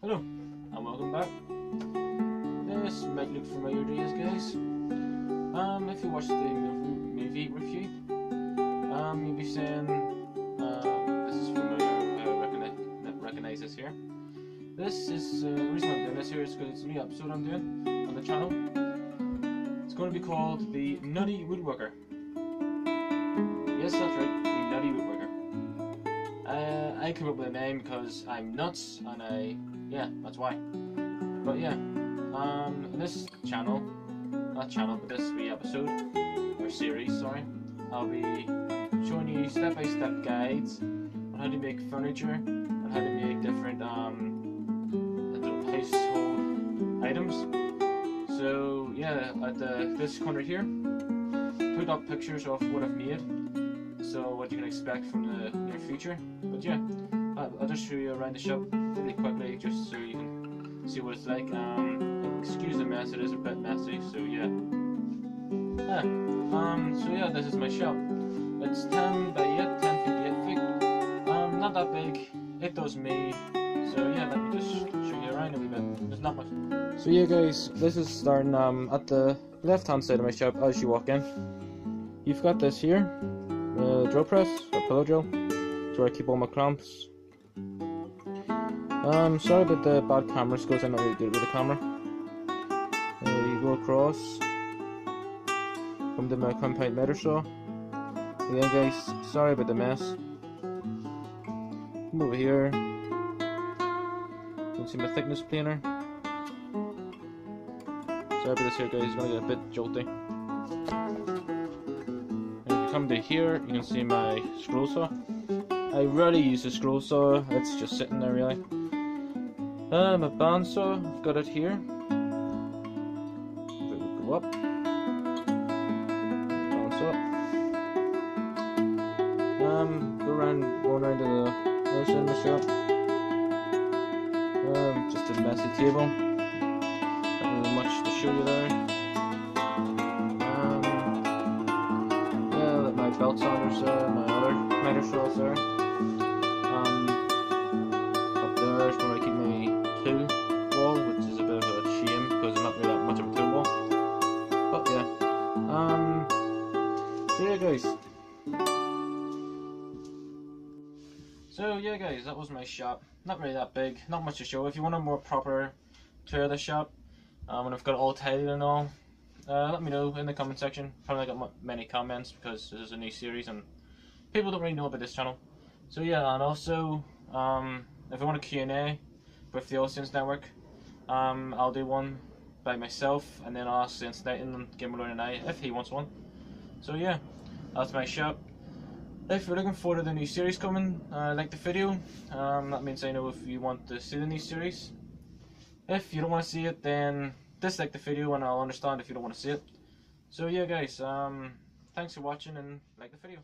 Hello, and welcome back. This might look familiar to you guys. If you watched the movie review, you'll be saying, this is familiar, I recognize this here. This is, the reason I'm doing this here is because it's a new episode I'm doing on the channel. It's going to be called the Nutty Woodworker. Yes, that's right, the Nutty Woodworker. I came up with a name because I'm nuts, and yeah, that's why. But yeah, in this channel, but this wee episode, or series, sorry, I'll be showing you step-by-step guides on how to make furniture and how to make different household items. So yeah, at this corner here, put up pictures of what I've made, so what you can expect from the near future. But yeah, I'll just show you around the shop really quickly, just so you can see what it's like. Excuse the mess, it is a bit messy, so yeah. So yeah, this is my shop. It's 10 by 8, 10 feet, 8 feet. Not that big, it does me. So yeah, let me just show you around a wee bit. There's not much. So yeah guys, this is starting at the left hand side of my shop as you walk in. You've got this here, drill press, or pillow drill. It's where I keep all my clamps. Sorry about the bad camera skills, I'm not really good with the camera. You go across, come to my compound miter saw. Again guys, sorry about the mess. Come over here. You can see my thickness planer. Sorry about this here guys, it's gonna get a bit jolty. And if you come to here, you can see my scroll saw. I rarely use the scroll saw, it's just sitting there really. My bandsaw, I've got it here. If it would go up. Bandsaw. Going around to the other side of the shop. Just a messy table. Not really much to show you there. Yeah, my belt saunders there, my other miter saws there. Up there is where I keep my tool wall, which is a bit of a shame because there's not really that much of a tool wall. But yeah. So yeah guys, that was my shop. Not really that big, not much to show. If you want a more proper tour of the shop, and I've got it all tidied and all, let me know in the comment section. Probably not got many comments because this is a new series and people don't really know about this channel. So yeah, and also if you want a Q&A with the AllSaints network, I'll do one by myself, and then I'll ask Saints Knight and Gamer and I if he wants one. So yeah, that's my shop. If you're looking forward to the new series coming, like the video. That means I know if you want to see the new series. If you don't want to see it, then dislike the video and I'll understand if you don't want to see it. So yeah guys, thanks for watching and like the video.